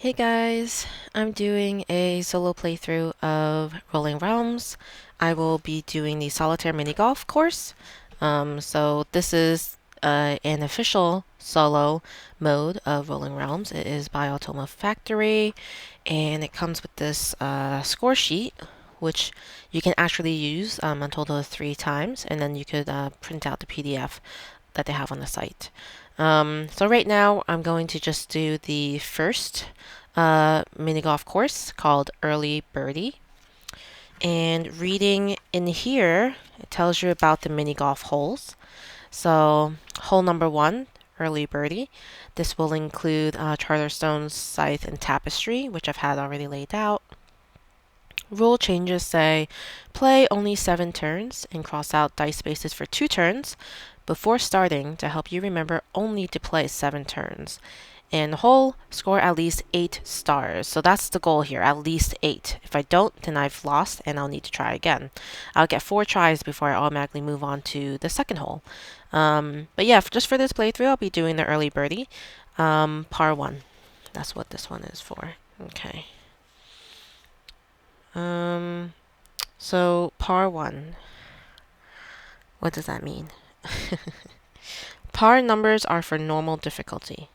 Hey guys, I'm doing a solo playthrough of Rolling Realms. I will be doing the Solitaire Minigolf course. So this is an official solo mode of Rolling Realms. It is by Automa Factory, and it comes with this score sheet, which you can actually use a total of 3 times, and then you could print out the PDF that they have on the site. So right now I'm going to just do the first mini golf course called Early Birdie. And reading in here, it tells you about the mini golf holes. So hole number 1, Early Birdie. This will include Charterstone, Scythe, and Tapestry, which I've had already laid out. Rule changes say play only 7 turns and cross out dice spaces for 2 turns before starting to help you remember only to play 7 turns. And the hole, score at least 8 stars. So that's the goal here, at least 8. If I don't, then I've lost and I'll need to try again. I'll get 4 tries before I automatically move on to the second hole. But yeah, just for this playthrough, I'll be doing the early birdie, par 1. That's what this one is for. Okay. So par 1. What does that mean? Par numbers are for normal difficulty.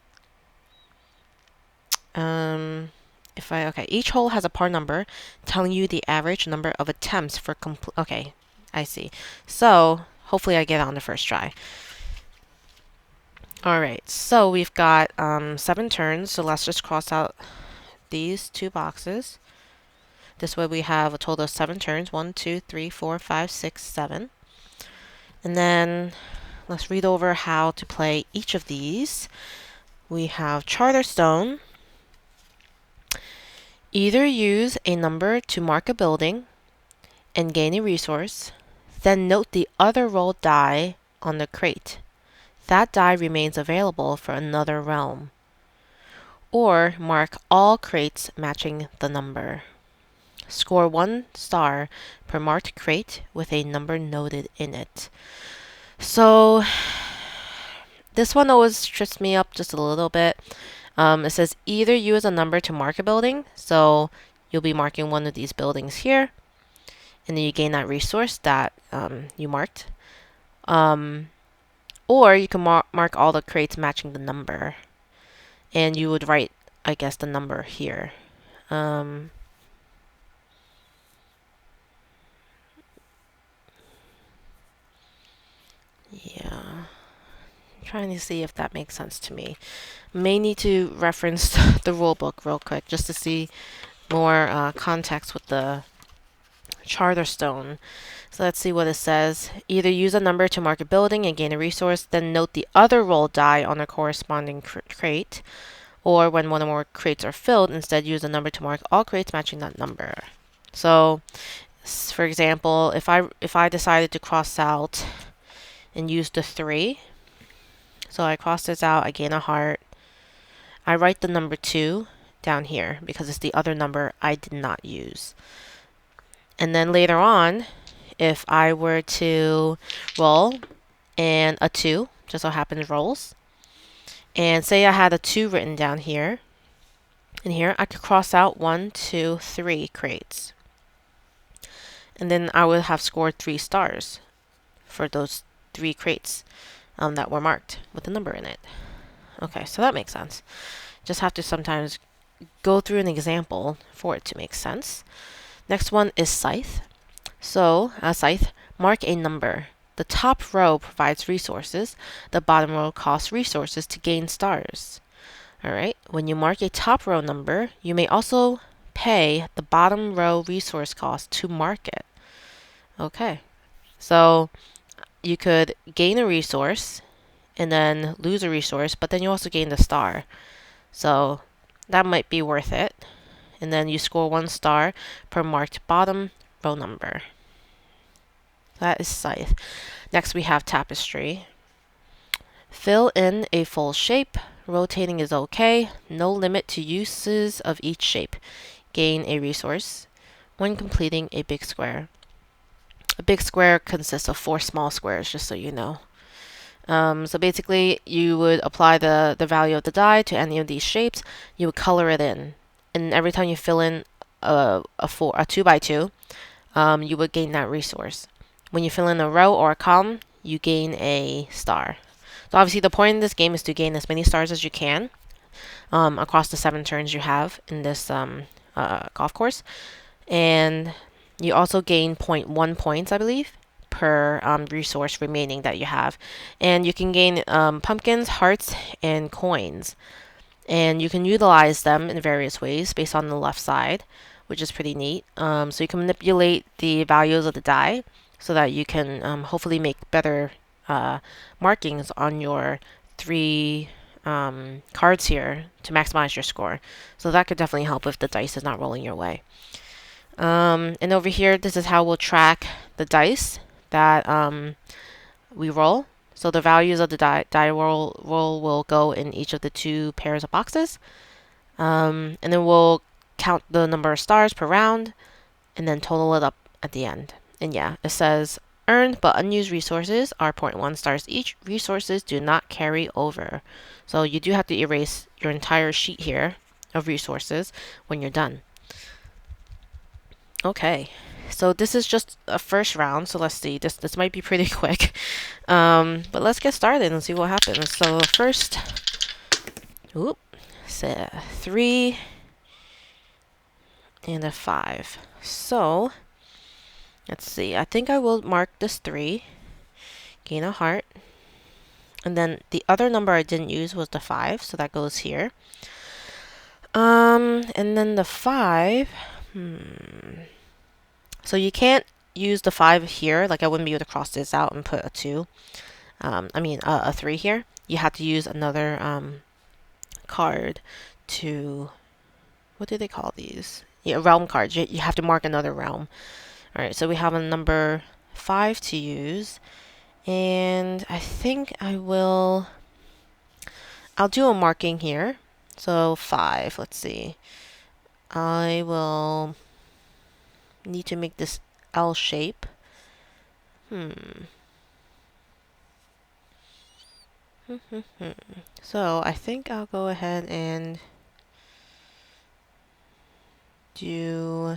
Each hole has a par number telling you the average number of attempts for okay, I see. So hopefully I get on the first try. Alright, so we've got 7 turns, so let's just cross out these 2 boxes. This way we have a total of 7 turns. 1, 2, 3, 4, 5, 6, 7. And then let's read over how to play each of these. We have Charterstone. Either use a number to mark a building and gain a resource, then note the other rolled die on the crate. That die remains available for another realm. Or mark all crates matching the number. Score 1 star per marked crate with a number noted in it. So this one always trips me up just a little bit. It says either use a number to mark a building, so you'll be marking one of these buildings here, and then you gain that resource that you marked. Or you can mark all the crates matching the number, and you would write, I guess, the number here. Yeah. Trying to see if that makes sense to me. May need to reference the rule book real quick just to see more context with the Charterstone. So let's see what it says. Either use a number to mark a building and gain a resource, then note the other rolled die on a corresponding crate. Or when one or more crates are filled, instead use a number to mark all crates matching that number. So, for example, if I decided to cross out and use the 3, so I cross this out, I gain a heart. I write the number 2 down here because it's the other number I did not use. And then later on, if I were to roll and a 2, just so happens rolls, and say I had a 2 written down here, and here I could cross out 1, 2, 3 crates. And then I would have scored 3 stars for those 3 crates that were marked with a number in it. Okay, so that makes sense. Just have to sometimes go through an example for it to make sense. Next one is Scythe. So, Scythe, mark a number. The top row provides resources. The bottom row costs resources to gain stars. Alright, when you mark a top row number, you may also pay the bottom row resource cost to mark it. Okay, so you could gain a resource and then lose a resource, but then you also gain the star. So that might be worth it. And then you score 1 star per marked bottom row number. That is Scythe. Next we have Tapestry. Fill in a full shape. Rotating is okay. No limit to uses of each shape. Gain a resource when completing a big square. A big square consists of 4 small squares, just so you know. So basically, you would apply the value of the die to any of these shapes. You would color it in, and every time you fill in a 2 by 2, you would gain that resource. When you fill in a row or a column, you gain a star. So obviously, the point in this game is to gain as many stars as you can across the 7 turns you have in this golf course, and you also gain zero point 0.1 points, I believe, per resource remaining that you have. And you can gain pumpkins, hearts, and coins. And you can utilize them in various ways based on the left side, which is pretty neat. So you can manipulate the values of the die so that you can hopefully make better markings on your 3 cards here to maximize your score. So that could definitely help if the dice is not rolling your way. And over here, this is how we'll track the dice that we roll. So the values of the die roll will go in each of the 2 pairs of boxes. And then we'll count the number of stars per round and then total it up at the end. And yeah, it says earned but unused resources are 0.1 stars each. Resources do not carry over. So you do have to erase your entire sheet here of resources when you're done. Okay, so this is just a first round, so let's see. This might be pretty quick, but let's get started and see what happens. So first, say 3 and a 5. So let's see. I think I will mark this 3, gain a heart, and then the other number I didn't use was the 5, so that goes here. And then the 5. So you can't use the 5 here. Like, I wouldn't be able to cross this out and put a 2. A 3 here. You have to use another card to, what do they call these? Yeah, realm cards. You have to mark another realm. Alright, so we have a number 5 to use. And I think I'll do a marking here. So 5, let's see. I will need to make this L shape. So I think I'll go ahead and do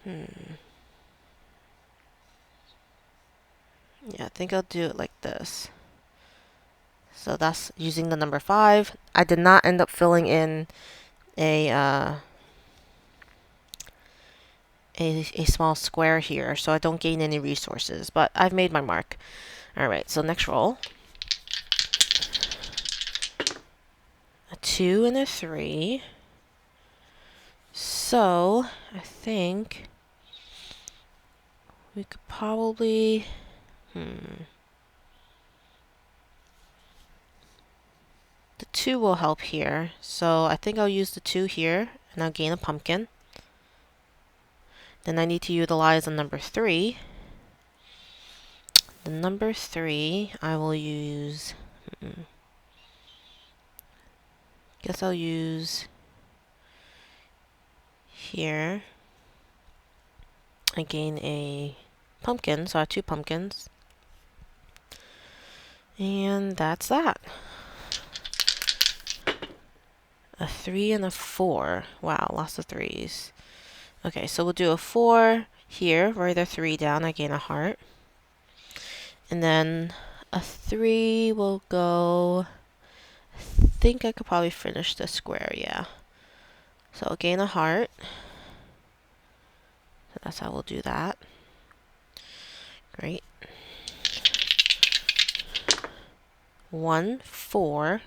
yeah, I think I'll do it like this. So that's using the number 5. I did not end up filling in a small square here, so I don't gain any resources, but I've made my mark. Alright, so next roll. A 2 and a 3. So I think we could probably the 2 will help here. So I think I'll use the 2 here and I'll gain a pumpkin. Then I need to utilize the number 3. The number 3 I will use guess I'll use here. I gain a pumpkin, so I have 2 pumpkins. And that's that. A 3 and a 4. Wow, lots of 3s. Okay, so we'll do a 4 here, write a 3 down, I gain a heart. And then a 3 will go, I think I could probably finish the square, yeah. So I'll gain a heart. So that's how we'll do that. Great. 1, 4.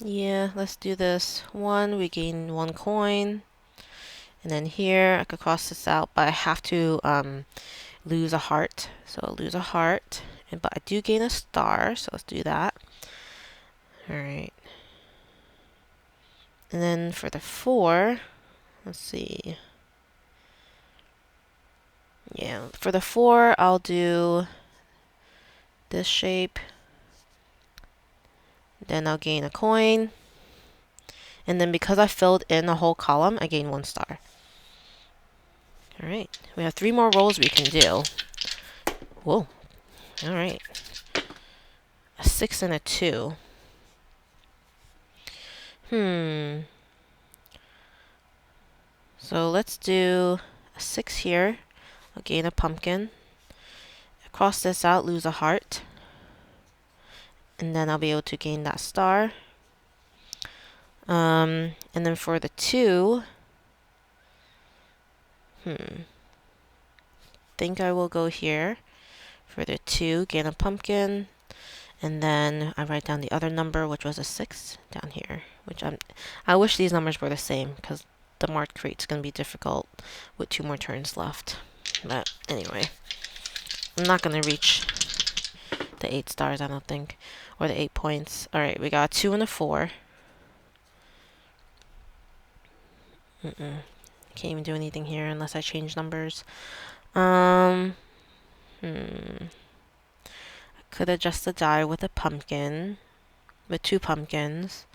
Yeah, let's do this. 1, we gain 1 coin. And then here, I could cross this out, but I have to lose a heart. So I'll lose a heart. But I do gain a star, so let's do that. Alright. And then for the 4, let's see. Yeah, for the 4, I'll do this shape. Then I'll gain a coin. And then because I filled in a whole column, I gain 1 star. Alright, we have 3 more rolls we can do. Whoa. Alright. A 6 and a 2. So let's do a 6 here. I'll gain a pumpkin. Cross this out, lose a heart. And then I'll be able to gain that star. And then for the 2, think I will go here. For the 2, gain a pumpkin. And then I write down the other number, which was a 6, down here. I wish these numbers were the same, because the marked create's going to be difficult with 2 more turns left. But anyway, I'm not going to reach the 8 stars, I don't think, or the 8 points. Alright, we got a 2 and a 4. Can't even do anything here unless I change numbers. I could adjust the die with a pumpkin, with 2 pumpkins.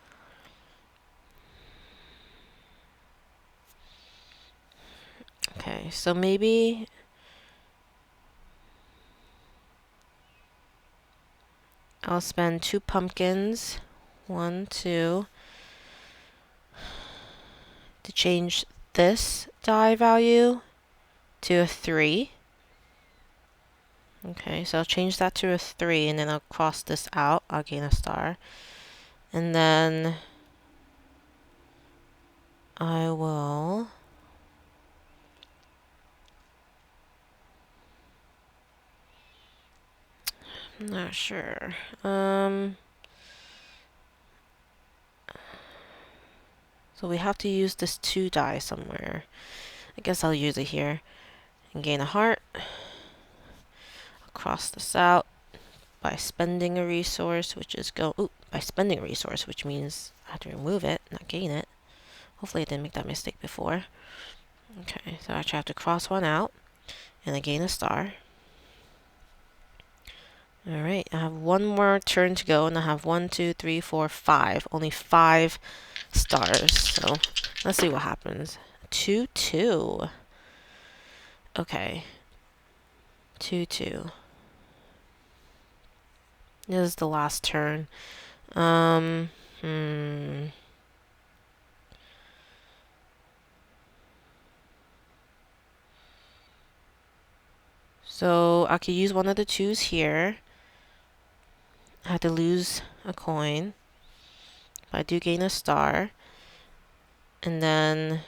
Okay, so maybe I'll spend 2 pumpkins, 1, 2, to change this die value to a 3. Okay, so I'll change that to a 3, and then I'll cross this out. I'll gain a star. And then I will I'm not sure. So we have to use this 2 die somewhere. I guess I'll use it here. And gain a heart. I'll cross this out by spending a resource, which is by spending a resource, which means I have to remove it, not gain it. Hopefully I didn't make that mistake before. Okay, so I actually have to cross 1 out, and I gain a star. Alright, I have 1 more turn to go, and I have 1, 2, 3, 4, 5. Only 5 stars. So let's see what happens. 2, 2. Okay. 2, 2. This is the last turn. So I could use one of the 2s here. I had to lose a coin. But I do gain a star. And then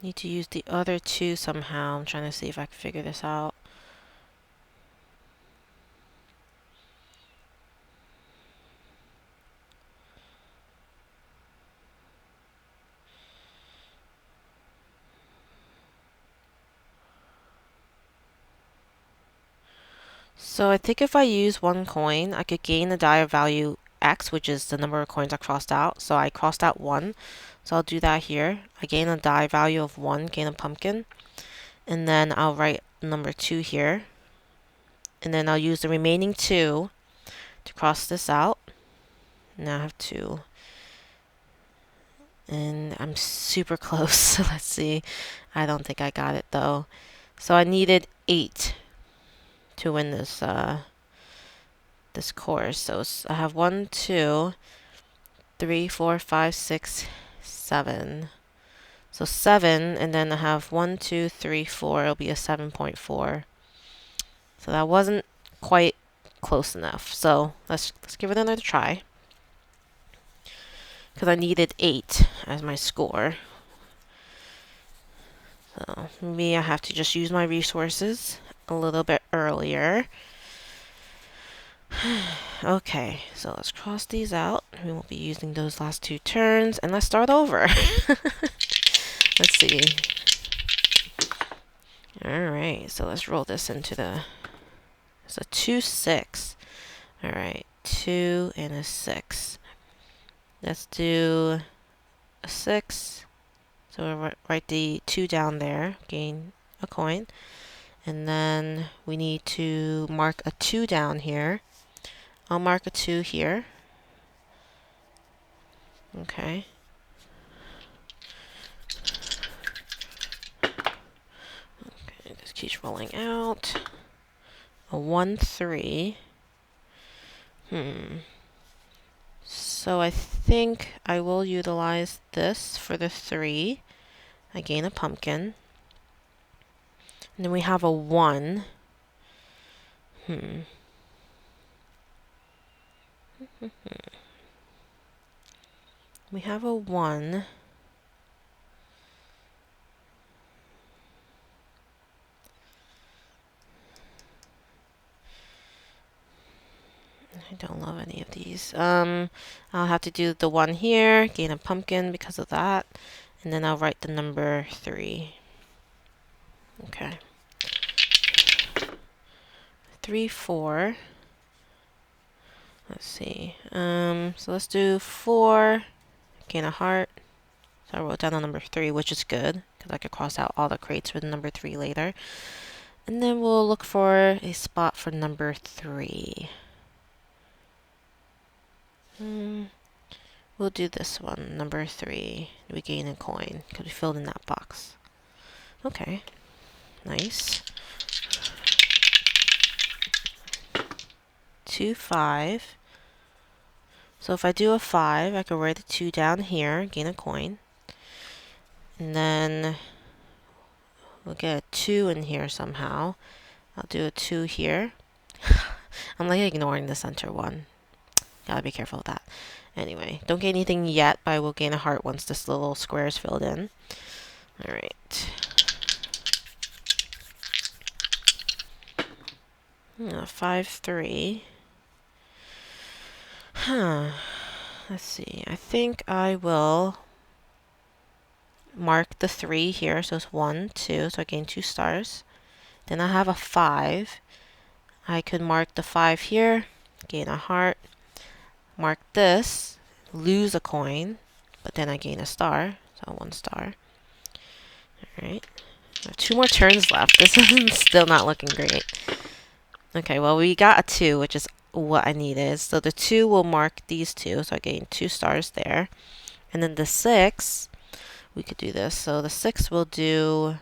need to use the other 2 somehow. I'm trying to see if I can figure this out. So I think if I use 1 coin, I could gain a die of value X, which is the number of coins I crossed out. So I crossed out 1. So I'll do that here. I gain a die value of 1, gain a pumpkin. And then I'll write number 2 here. And then I'll use the remaining 2 to cross this out. Now I have 2. And I'm super close. Let's see. I don't think I got it though. So I needed 8 to win this this course. So I have 1, 2, 3, 4, 5, 6, 7. So 7, and then I have 1, 2, 3, 4. It'll be a 7.4. So that wasn't quite close enough. So let's give it another try. Because I needed 8 as my score. So maybe I have to just use my resources a little bit earlier. Okay, so let's cross these out. We won't be using those last 2 turns. And let's start over. Let's see. Alright, so let's roll this into it's a 2, 6. Alright, 2 and a 6. Let's do a 6. So we'll write the 2 down there, gain a coin. And then we need to mark a 2 down here. I'll mark a 2 here. Okay. Okay, this keeps rolling out. A 1, 3. So I think I will utilize this for the 3. I gain a pumpkin. And then we have a 1. We have a 1. I don't love any of these. I'll have to do the 1 here, gain a pumpkin because of that. And then I'll write the number 3. Okay. 3, 4. Let's see. So let's do 4, gain a heart. So I wrote down the number 3, which is good, because I could cross out all the crates with number 3 later. And then we'll look for a spot for number 3. We'll do this one, number 3. We gain a coin, because we filled in that box. Okay, nice. 2, 5. So if I do a 5, I could write a 2 down here, gain a coin. And then we'll get a 2 in here somehow. I'll do a 2 here. I'm like ignoring the center one. Gotta be careful with that. Anyway, don't get anything yet, but I will gain a heart once this little square is filled in. Alright. 5, 3. Let's see. I think I will mark the 3 here. So it's 1, 2. So I gain 2 stars. Then I have a 5. I could mark the 5 here, gain a heart. Mark this, lose a coin, but then I gain a star. So 1 star. Alright. I have 2 more turns left. This is still not looking great. Okay, well, we got a 2, which is what I needed. So the 2 will mark these 2. So I gain 2 stars there. And then the 6, we could do this. So the 6 will do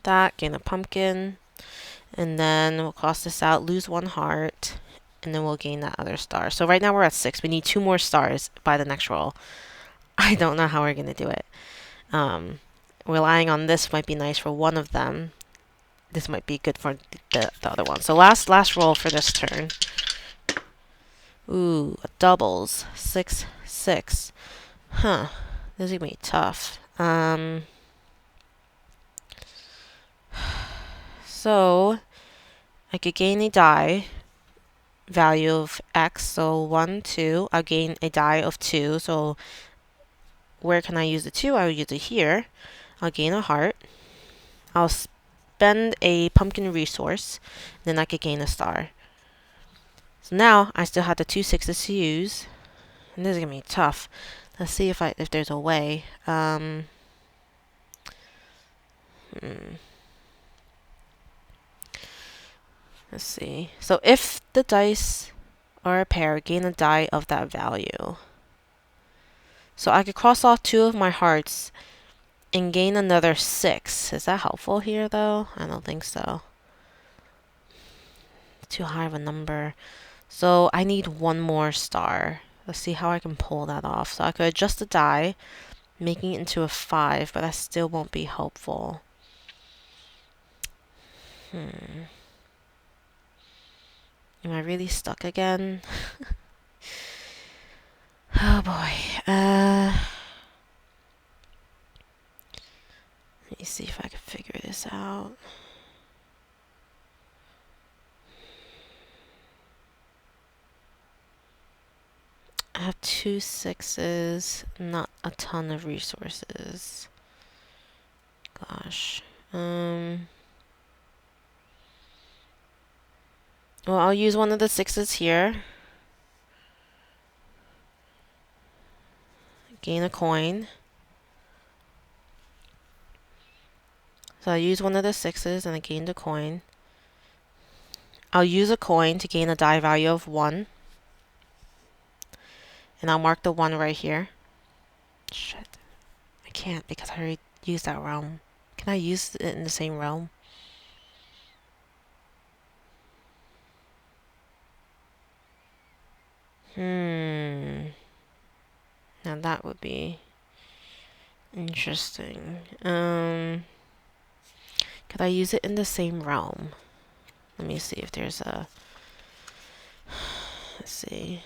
that, gain a pumpkin. And then we'll cross this out, lose 1 heart. And then we'll gain that other star. So right now we're at 6. We need 2 more stars by the next roll. I don't know how we're going to do it. Relying on this might be nice for one of them. This might be good for the other one. So last roll for this turn. Ooh, doubles. 6, 6. Huh. This is going to be tough. So I could gain a die value of X. So 1, 2. I'll gain a die of 2. So where can I use the 2? I will use it here. I'll gain a heart. I'll spend a pumpkin resource. Then I could gain a star. So now I still have the 2 6s to use. And this is going to be tough. Let's see if there's a way. Let's see. So if the dice are a pair, gain a die of that value. So I could cross off 2 of my hearts and gain another 6. Is that helpful here, though? I don't think so. Too high of a number. So I need 1 more star. Let's see how I can pull that off. So I could adjust the die, making it into a 5, but that still won't be helpful. Am I really stuck again? Oh boy. Let me see if I can figure this out. I have 2 6s, not a ton of resources. Gosh. Well, I'll use one of the 6s here. Gain a coin. So I use one of the 6s and I gained a coin. I'll use a coin to gain a die value of 1. And I'll mark the 1 right here. Shit. I can't because I already used that realm. Can I use it in the same realm? Now that would be interesting. Could I use it in the same realm? Let me see if there's a... Let's see.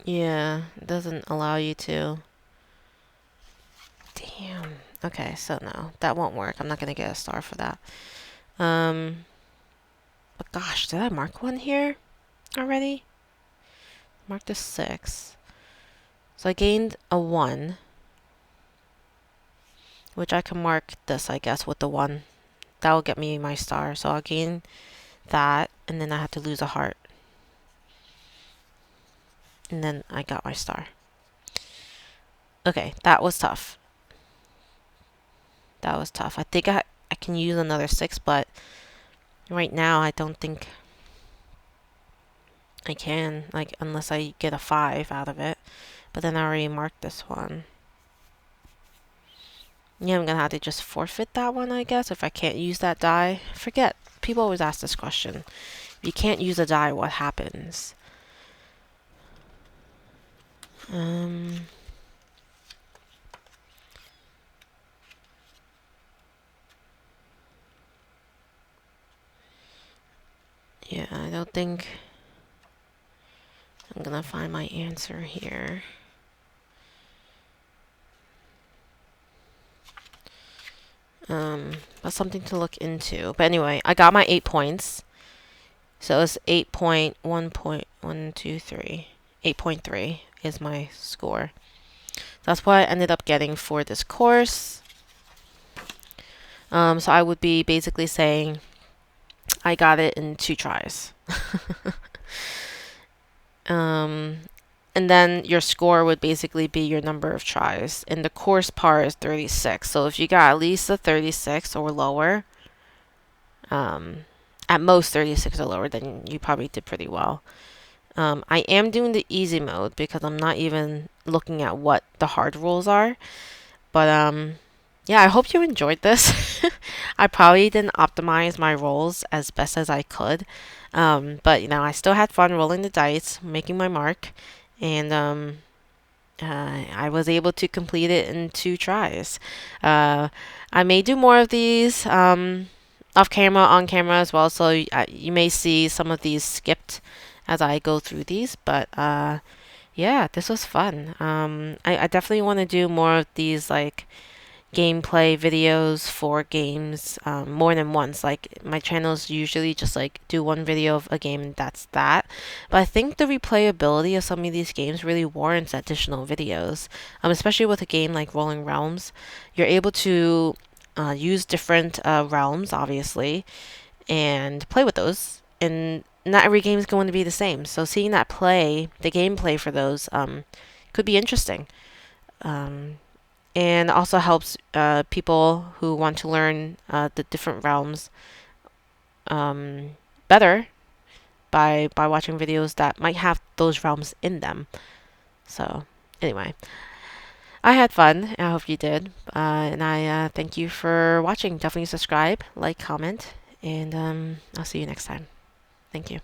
Yeah, it doesn't allow you to. Damn. Okay, so no, that won't work. I'm not gonna get a star for that. But gosh, did I mark one here already? Marked a 6. So I gained a 1, which I can mark this, I guess, with the 1. That will get me my star. So I'll gain that, and then I have to lose a heart. And then I got my star. Okay, that was tough. That was tough. I think I can use another 6, but right now I don't think I can, like, unless I get a 5 out of it. But then I already marked this one. Yeah, I'm gonna have to just forfeit that one, I guess, if I can't use that die. Forget. People always ask this question. If you can't use a die, what happens? Yeah, I don't think I'm gonna find my answer here. That's something to look into. But anyway, I got my 8 points. So it's 8.1.123. 8.3 is my score. That's what I ended up getting for this course. So I would be basically saying I got it in 2 tries. And then your score would basically be your number of tries. And the course par is 36. So if you got at least a 36 or lower, at most 36 or lower, then you probably did pretty well. I am doing the easy mode because I'm not even looking at what the hard rules are. But yeah, I hope you enjoyed this. I probably didn't optimize my rolls as best as I could. But you know, I still had fun rolling the dice, making my mark, and I was able to complete it in 2 tries. I may do more of these off camera, on camera as well, so you may see some of these skipped as I go through these. But yeah, this was fun. I definitely want to do more of these like gameplay videos for games more than once. Like my channels usually just like do one video of a game and that's that. But I think the replayability of some of these games really warrants additional videos, especially with a game like Rolling Realms. You're able to use different realms, obviously, and play with those. And not every game is going to be the same. So seeing that play, the gameplay for those, could be interesting. And also helps people who want to learn the different realms better by watching videos that might have those realms in them. So anyway, I had fun. I hope you did. And I thank you for watching. Definitely subscribe, like, comment, and I'll see you next time. Thank you.